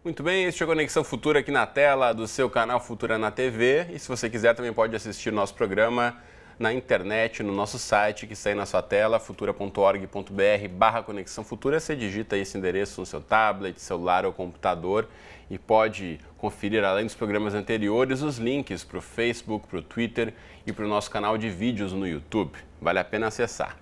Muito bem, este é a Conexão Futura aqui na tela do seu canal Futura na TV. E se você quiser também pode assistir nosso programa na internet, no nosso site que está aí na sua tela, futura.org.br/Conexão Futura. Você digita esse endereço no seu tablet, celular ou computador e pode conferir, além dos programas anteriores, os links para o Facebook, para o Twitter e para o nosso canal de vídeos no YouTube. Vale a pena acessar.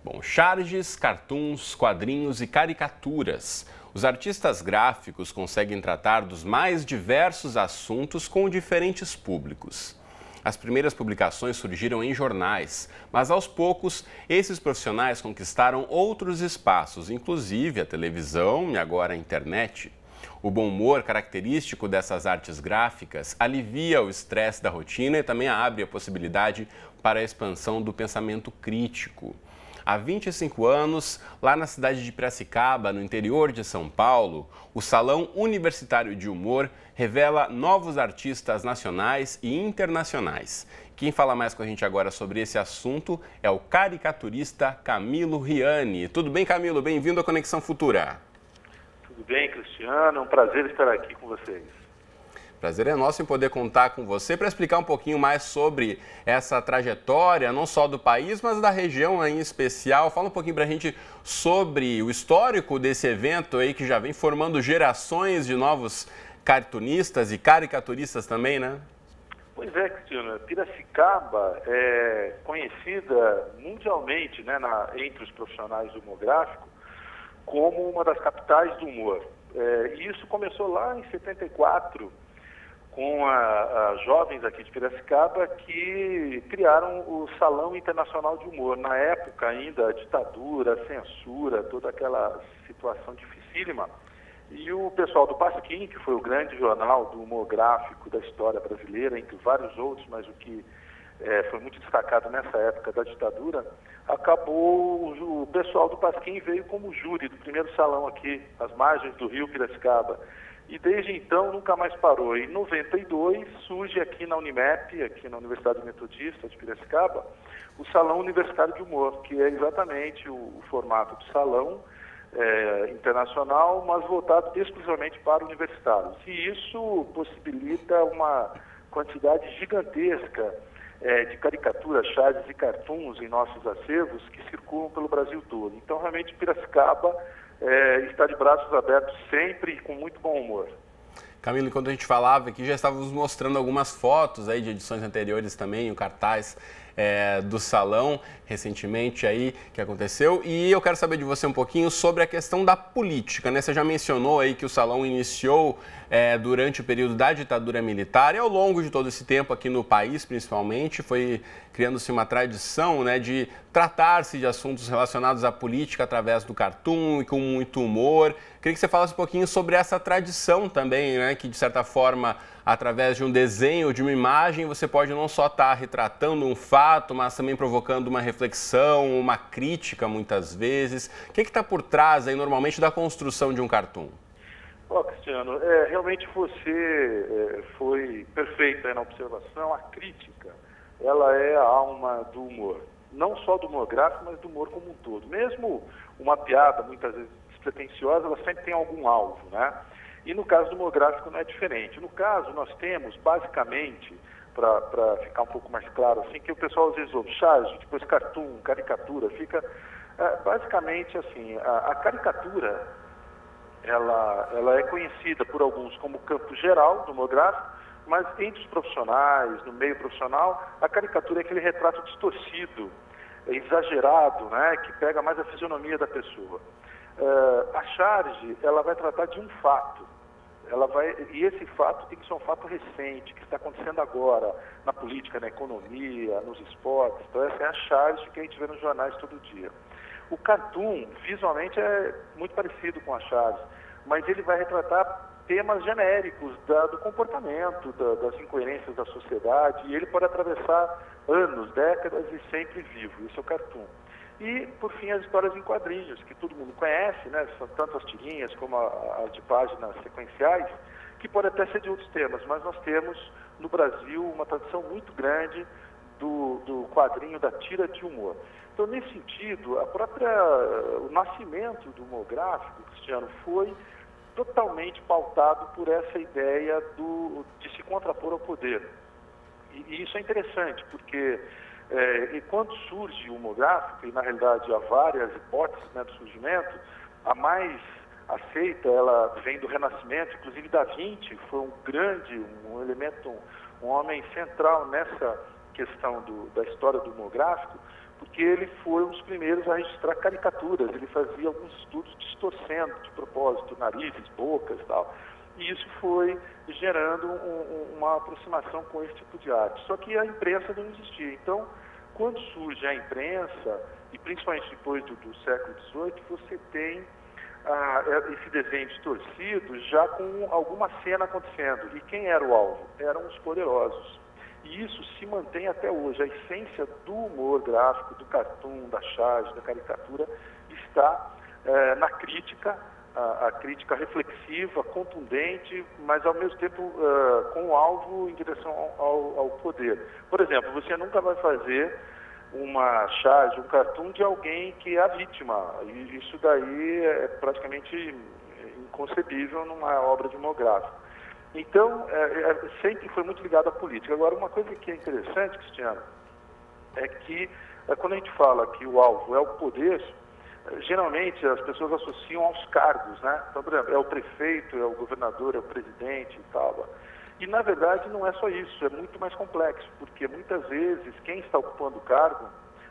Bom, charges, cartoons, quadrinhos e caricaturas. Os artistas gráficos conseguem tratar dos mais diversos assuntos com diferentes públicos. As primeiras publicações surgiram em jornais, mas aos poucos esses profissionais conquistaram outros espaços, inclusive a televisão e agora a internet. O bom humor característico dessas artes gráficas alivia o estresse da rotina e também abre a possibilidade para a expansão do pensamento crítico. Há 25 anos, lá na cidade de Piracicaba, no interior de São Paulo, o Salão Universitário de Humor revela novos artistas nacionais e internacionais. Quem fala mais com a gente agora sobre esse assunto é o caricaturista Camilo Riani. Tudo bem, Camilo? Bem-vindo à Conexão Futura. Tudo bem, Cristiano? É um prazer estar aqui com vocês. Prazer é nosso em poder contar com você para explicar um pouquinho mais sobre essa trajetória, não só do país, mas da região em especial. Fala um pouquinho para a gente sobre o histórico desse evento aí que já vem formando gerações de novos cartunistas e caricaturistas também, né? Pois é, Cristiano. Piracicaba é conhecida mundialmente, né, entre os profissionais do humor gráfico como uma das capitais do humor. E isso começou lá em 74, com as jovens aqui de Piracicaba que criaram o Salão Internacional de Humor. Na época ainda, a ditadura, a censura, toda aquela situação dificílima. E o pessoal do Pasquim, que foi o grande jornal do humor gráfico da história brasileira, entre vários outros, mas o que foi muito destacado nessa época da ditadura, o pessoal do Pasquim veio como júri do primeiro salão aqui, às margens do rio Piracicaba. E desde então nunca mais parou. Em 92 surge aqui na Unimep, aqui na Universidade Metodista de Piracicaba, o Salão Universitário de Humor, que é exatamente o formato do salão internacional, mas voltado exclusivamente para universitários. E isso possibilita uma quantidade gigantesca de caricaturas, charges e cartoons em nossos acervos que circulam pelo Brasil todo. Então, realmente, Piracicaba está de braços abertos sempre e com muito bom humor. Camilo, enquanto a gente falava aqui, já estávamos mostrando algumas fotos aí de edições anteriores também, o cartaz do salão, recentemente aí, que aconteceu. E eu quero saber de você um pouquinho sobre a questão da política, né? Você já mencionou aí que o salão iniciou durante o período da ditadura militar e ao longo de todo esse tempo aqui no país, principalmente, foi criando-se uma tradição, né, de tratar-se de assuntos relacionados à política através do cartoon e com muito humor. Queria que você falasse um pouquinho sobre essa tradição também, né, que de certa forma, através de um desenho, de uma imagem, você pode não só estar retratando um fato, mas também provocando uma reflexão, uma crítica muitas vezes. O que está por trás aí normalmente da construção de um cartoon? Cristiano, realmente você foi perfeito aí na observação. A crítica, ela é a alma do humor. Não só do humor gráfico, mas do humor como um todo. Mesmo uma piada, muitas vezes despretensiosa, ela sempre tem algum alvo, né? E no caso do humor gráfico não é diferente. No caso, nós temos, basicamente, para ficar um pouco mais claro, assim, que o pessoal às vezes ouve charge, depois cartoon, caricatura, fica basicamente assim, a caricatura, ela é conhecida por alguns como campo geral do humor gráfico, mas entre os profissionais, no meio profissional, a caricatura é aquele retrato distorcido, exagerado, né, que pega mais a fisionomia da pessoa. A charge, ela vai tratar de um fato. E esse fato tem que ser um fato recente, que está acontecendo agora, na política, na economia, nos esportes. Então essa é a charge que a gente vê nos jornais todo dia. O cartoon, visualmente, é muito parecido com a charge, mas ele vai retratar temas genéricos do comportamento, das incoerências da sociedade, e ele pode atravessar anos, décadas e sempre vivo. Esse é o cartoon. E, por fim, as histórias em quadrinhos, que todo mundo conhece, né? São tanto as tirinhas como as de páginas sequenciais, que pode até ser de outros temas, mas nós temos no Brasil uma tradição muito grande do quadrinho da tira de humor. Então, nesse sentido, o nascimento do humor gráfico, Cristiano, foi totalmente pautado por essa ideia de se contrapor ao poder. E isso é interessante, porque quando surge o humor gráfico, e na realidade há várias hipóteses, né, do surgimento, a mais aceita, ela vem do Renascimento, inclusive Da Vinci foi um elemento, um homem central nessa questão da história do humor gráfico, porque ele foi um dos primeiros a registrar caricaturas, ele fazia alguns estudos distorcendo de propósito narizes, bocas e tal, e isso foi gerando uma aproximação com esse tipo de arte. Só que a imprensa não existia. Então, quando surge a imprensa, e principalmente depois do século XVIII, você tem esse desenho distorcido já com alguma cena acontecendo. E quem era o alvo? Eram os poderosos. E isso se mantém até hoje. A essência do humor gráfico, do cartoon, da charge, da caricatura, está na crítica, a crítica reflexiva, contundente, mas ao mesmo tempo com o alvo em direção ao poder. Por exemplo, você nunca vai fazer uma charge, um cartoon de alguém que é a vítima. E isso daí é praticamente inconcebível numa obra de humor gráfico. Então, sempre foi muito ligado à política. Agora, uma coisa que é interessante, Cristiano, é que quando a gente fala que o alvo é o poder, geralmente as pessoas associam aos cargos, né? Então, por exemplo, é o prefeito, é o governador, é o presidente e tal. E, na verdade, não é só isso, é muito mais complexo, porque muitas vezes quem está ocupando o cargo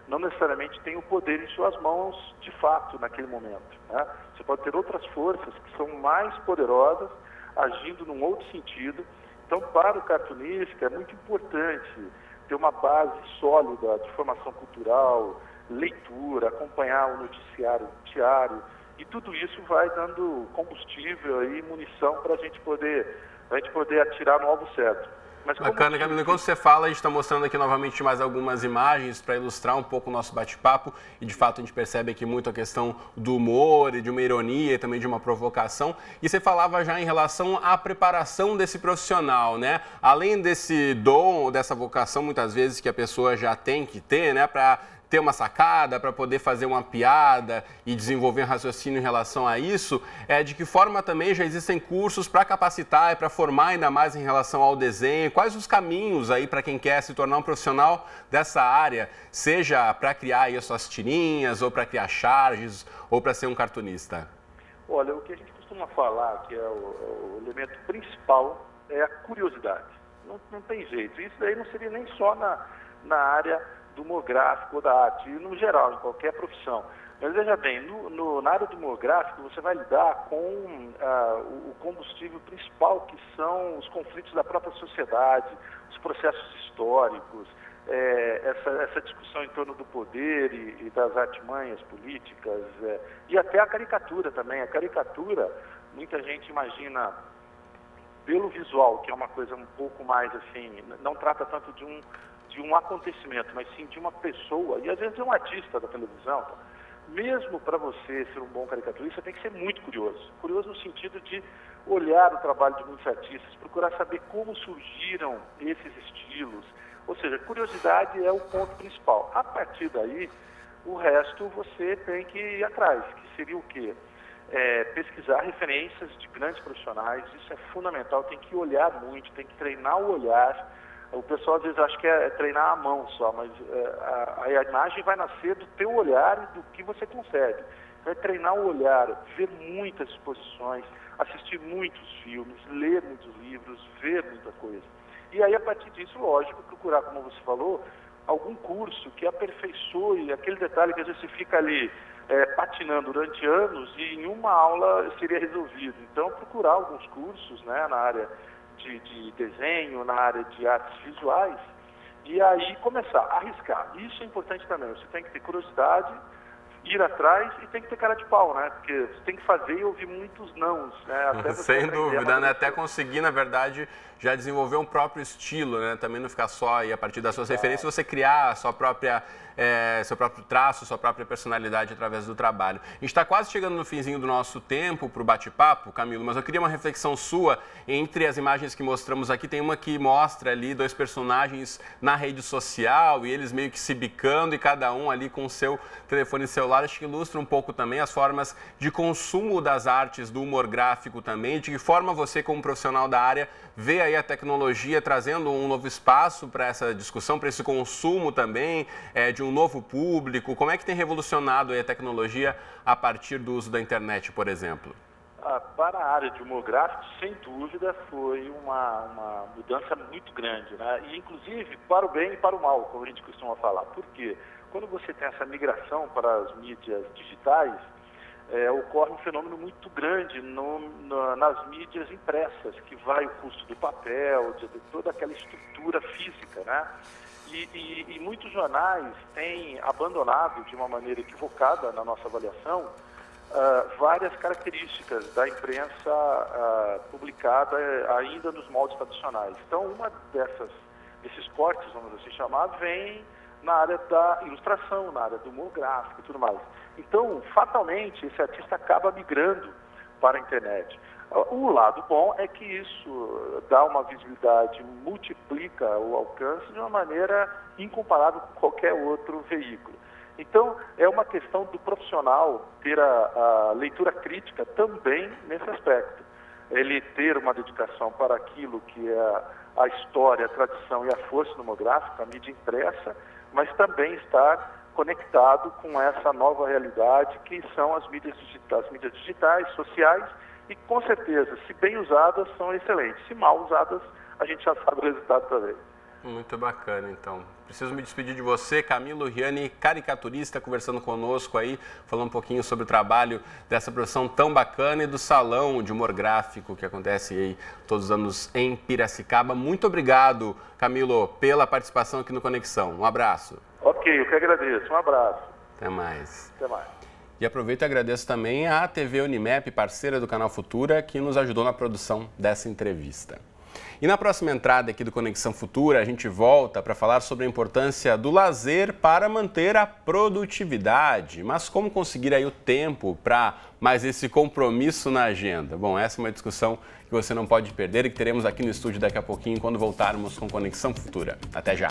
não necessariamente tem o poder em suas mãos de fato naquele momento, né? Você pode ter outras forças que são mais poderosas, agindo num outro sentido. Então, para o cartunista, é muito importante ter uma base sólida de formação cultural, leitura, acompanhar o noticiário diário, e tudo isso vai dando combustível e munição para a gente poder atirar no alvo certo. Mas bacana, Camilo. Enquanto você fala, a gente está mostrando aqui novamente mais algumas imagens para ilustrar um pouco o nosso bate-papo, e de fato a gente percebe aqui muito a questão do humor e de uma ironia e também de uma provocação. E você falava já em relação à preparação desse profissional, né? Além desse dom ou dessa vocação, muitas vezes, que a pessoa já tem que ter, né, para ter uma sacada, para poder fazer uma piada e desenvolver um raciocínio em relação a isso, de que forma também já existem cursos para capacitar e para formar ainda mais em relação ao desenho? Quais os caminhos aí para quem quer se tornar um profissional dessa área, seja para criar aí as suas tirinhas, ou para criar charges, ou para ser um cartunista? Olha, o que a gente costuma falar, que é o elemento principal, é a curiosidade. Não tem jeito. Isso daí não seria nem só na área do humor gráfico ou da arte, e no geral, em qualquer profissão. Mas veja bem, na área do humor gráfico, você vai lidar com o combustível principal, que são os conflitos da própria sociedade, os processos históricos, essa discussão em torno do poder e das artimanhas políticas, e até a caricatura também. A caricatura, muita gente imagina pelo visual, que é uma coisa um pouco mais assim, não trata tanto de um acontecimento, mas sim de uma pessoa, e às vezes é um artista da televisão. Tá? Mesmo para você ser um bom caricaturista, tem que ser muito curioso. Curioso no sentido de olhar o trabalho de muitos artistas, procurar saber como surgiram esses estilos. Ou seja, curiosidade é o ponto principal. A partir daí, o resto você tem que ir atrás, que seria o quê? Pesquisar referências de grandes profissionais, isso é fundamental, tem que olhar muito, tem que treinar o olhar. O pessoal às vezes acha que é treinar a mão só, mas a imagem vai nascer do teu olhar e do que você consegue. Então é treinar o olhar, ver muitas exposições, assistir muitos filmes, ler muitos livros, ver muita coisa. E aí, a partir disso, lógico, procurar, como você falou, algum curso que aperfeiçoe aquele detalhe que às vezes você fica ali patinando durante anos e em uma aula seria resolvido. Então, procurar alguns cursos, né, na área de desenho, na área de artes visuais, e aí começar a arriscar. Isso é importante também, você tem que ter curiosidade ir atrás e tem que ter cara de pau, né? Porque você tem que fazer e ouvir muitos nãos, né? Até você sem dúvida, né? Até conseguir, na verdade, já desenvolver um próprio estilo, né? Também não ficar só aí a partir das suas referências, você criar a sua própria, seu próprio traço, sua própria personalidade através do trabalho. A gente está quase chegando no finzinho do nosso tempo para o bate-papo, Camilo, mas eu queria uma reflexão sua. Entre as imagens que mostramos aqui, tem uma que mostra ali 2 personagens na rede social e eles meio que se bicando e cada um ali com o seu telefone celular. Acho que ilustra um pouco também as formas de consumo das artes, do humor gráfico também, de que forma você, como profissional da área, vê aí a tecnologia trazendo um novo espaço para essa discussão, para esse consumo também, de um novo público. Como é que tem revolucionado aí a tecnologia a partir do uso da internet, por exemplo? Para a área de humor gráfico, sem dúvida, foi uma mudança muito grande, né? E, inclusive, para o bem e para o mal, como a gente costuma falar. Por quê? Quando você tem essa migração para as mídias digitais, ocorre um fenômeno muito grande nas mídias impressas, que vai o custo do papel, de toda aquela estrutura física, né? E muitos jornais têm abandonado de uma maneira equivocada, na nossa avaliação, várias características da imprensa publicada ainda nos moldes tradicionais. Então, uma desses cortes, vamos assim chamar, vem na área da ilustração, na área do humor gráfico e tudo mais. Então, fatalmente, esse artista acaba migrando para a internet. O lado bom é que isso dá uma visibilidade, multiplica o alcance de uma maneira incomparável com qualquer outro veículo. Então, é uma questão do profissional ter a leitura crítica também nesse aspecto. Ele ter uma dedicação para aquilo que é a história, a tradição e a força nomográfica, a mídia impressa, mas também estar conectado com essa nova realidade que são as mídias digitais, sociais, e com certeza, se bem usadas, são excelentes. Se mal usadas, a gente já sabe o resultado também. Muito bacana, então. Preciso me despedir de você, Camilo Riani, caricaturista, conversando conosco aí, falando um pouquinho sobre o trabalho dessa profissão tão bacana e do Salão de Humor Gráfico que acontece aí todos os anos em Piracicaba. Muito obrigado, Camilo, pela participação aqui no Conexão. Um abraço. Ok, eu que agradeço. Um abraço. Até mais. Até mais. E aproveito e agradeço também à TV Unimap, parceira do Canal Futura, que nos ajudou na produção dessa entrevista. E na próxima entrada aqui do Conexão Futura, a gente volta para falar sobre a importância do lazer para manter a produtividade. Mas como conseguir aí o tempo para mais esse compromisso na agenda? Bom, essa é uma discussão que você não pode perder e que teremos aqui no estúdio daqui a pouquinho quando voltarmos com Conexão Futura. Até já!